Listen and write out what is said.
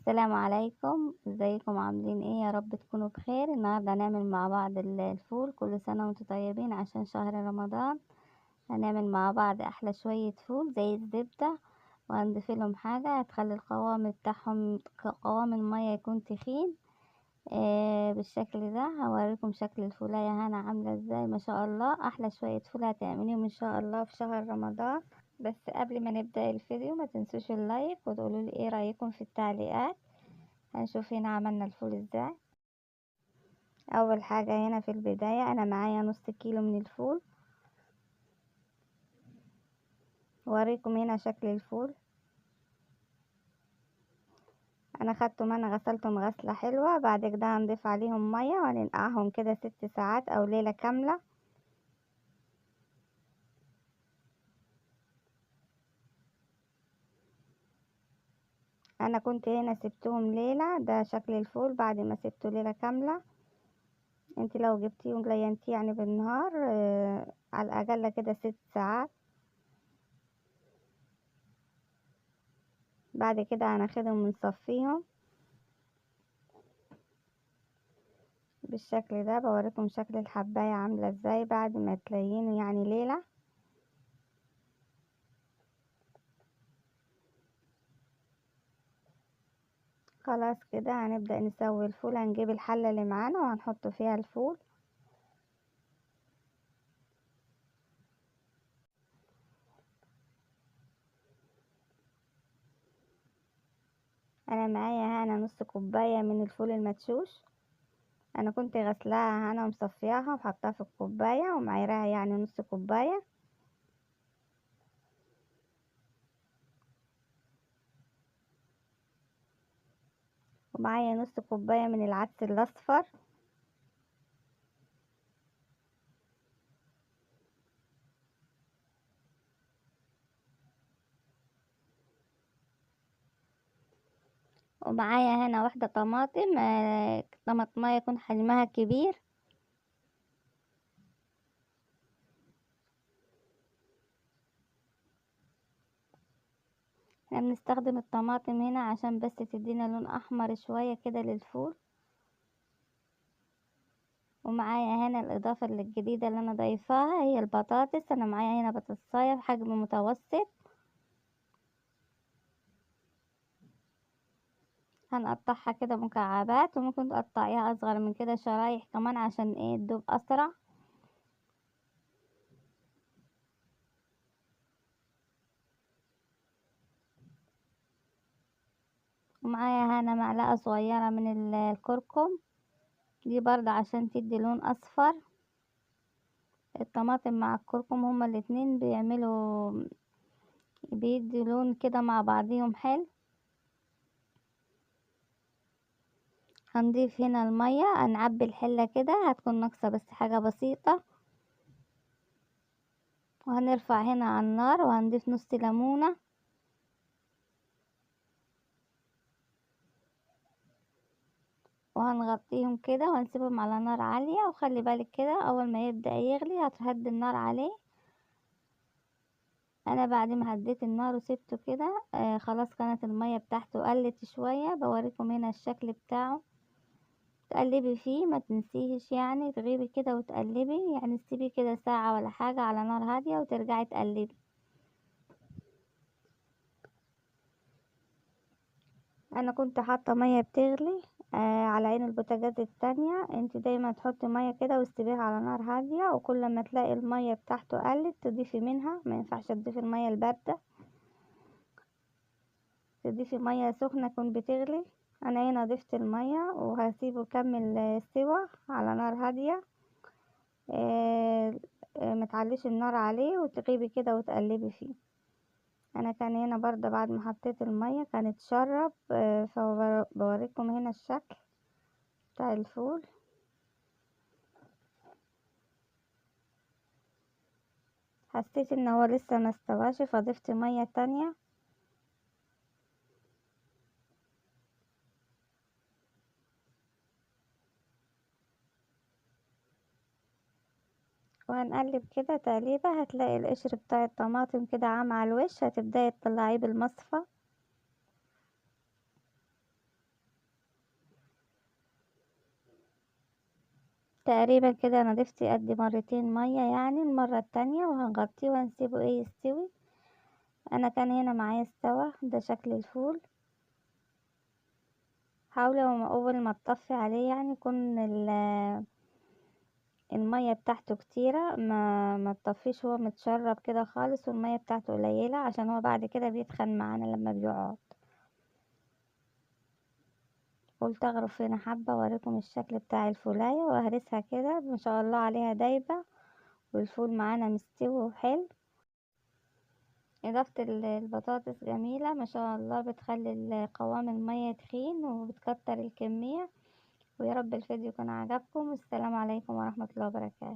السلام عليكم، ازيكم عاملين ايه؟ يا رب تكونوا بخير. النهارده هنعمل مع بعض الفول. كل سنة وانتم طيبين عشان شهر رمضان. هنعمل مع بعض احلى شوية فول زي الزبدة، وهنضيف لهم حاجة هتخلي القوام بتاعهم قوام المية يكون تخين. بالشكل ده هوريكم شكل الفولاية هنا عاملة ازاي. ما شاء الله احلى شوية فول هتعمليهم ان شاء الله في شهر رمضان. بس قبل ما نبدأ الفيديو ما تنسوش اللايك وتقولوا لي ايه رأيكم في التعليقات. هنشوف هنا عملنا الفول ازاي. اول حاجة هنا في البداية انا معايا نص كيلو من الفول. اوريكم هنا شكل الفول. انا خدتهم، انا غسلتهم غسلة حلوة. بعد كده هنضيف عليهم مية وهننقعهم كده 6 ساعات او ليلة كاملة. انا كنت هنا سبتهم ليلة. ده شكل الفول بعد ما سبته ليلة كاملة. انت لو جبتيهم لينتيه يعني بالنهار على الاقل كده 6 ساعات. بعد كده هناخدهم ونصفيهم بالشكل ده. بوريكم شكل الحباية عاملة ازاي بعد ما تلينه يعني ليلة. خلاص كده هنبدأ نسوي الفول. هنجيب الحلة اللي معانا وهنحط فيها الفول. انا معايا هنا نص كوباية من الفول المدشوش. انا كنت غسلاها هنا ومصفياها وحطها في الكوباية ومعيراها يعني نص كوباية. ومعايا نص كوباية من العدس الاصفر. ومعايا هنا واحدة طماطم، طماطمية يكون حجمها كبير. احنا بنستخدم الطماطم هنا عشان بس تدينا لون احمر شوية كده للفول. ومعايا هنا الاضافة الجديدة اللي انا ضايفاها هي البطاطس. انا معايا هنا بطاطساية بحجم متوسط. هنقطعها كده مكعبات، وممكن تقطعيها اصغر من كده شرايح كمان عشان ايه تدوب اسرع. ومعايا هنا معلقة صغيرة من الكركم، دي برضه عشان تدي لون اصفر. الطماطم مع الكركم هما الاتنين بيدي لون كده مع بعضيهم حلو. هنضيف هنا المية، هنعبي الحلة كده هتكون ناقصة بس حاجة بسيطة. وهنرفع هنا على النار وهنضيف نص ليمونة. وهنغطيهم كده وهنسيبهم على نار عالية. وخلي بالك كده اول ما يبدأ يغلي هتهدي النار عليه. انا بعد ما هديت النار وسبته كده خلاص كانت المية بتاعته قلت شوية. بوريكم هنا الشكل بتاعه. تقلبي فيه ما تنسيهش يعني تغيبي كده وتقلبي، يعني تسيبيه كده ساعة ولا حاجة على نار هادية وترجعي تقلبي. انا كنت حاطه ميه بتغلي على عين البوتاجاز التانية. انت دايما تحطي ميه كده وتسيبيها على نار هادية، وكل ما تلاقي الميه بتاعته قلت تضيفي منها. ما ينفعش تضيفي الميه الباردة، تضيفي ميه سخنة تكون بتغلي. انا هنا ضفت الميه وهسيبه يكمل سوا على نار هادية. متعليش النار عليه وتغيبي كده وتقلبي فيه. انا كان هنا برضه بعد ما حطيت الميه كانت شرب. فبوريكم هنا الشكل بتاع الفول. حسيت ان هو لسه ما استواش فضفت ميه تانية. وهنقلب كده تقليبه. هتلاقي القشر بتاع الطماطم كده عام على الوش، هتبداي تطلعيه بالمصفى. تقريبا كده انا ضفت قد مرتين مية يعني المرة التانية، وهنغطيه وهنسيبه يستوي. انا كان هنا معايا استوى، ده شكل الفول. حاولي اول ما تطفي عليه يعني يكون المية بتاعته كتيرة، ما تطفيش هو متشرب كده خالص والمية بتاعته قليلة، عشان هو بعد كده بيتخن معانا لما بيقعد. قلت اغرف هنا حبة اوريكم الشكل بتاع الفولاية، وهرسها كده ما شاء الله عليها دايبة، والفول معانا مستوي وحلو. إضافة البطاطس جميلة ما شاء الله، بتخلي قوام المية تخين وبتكتر الكمية. ويا رب الفيديو يكون عجبكم، والسلام عليكم ورحمة الله وبركاته.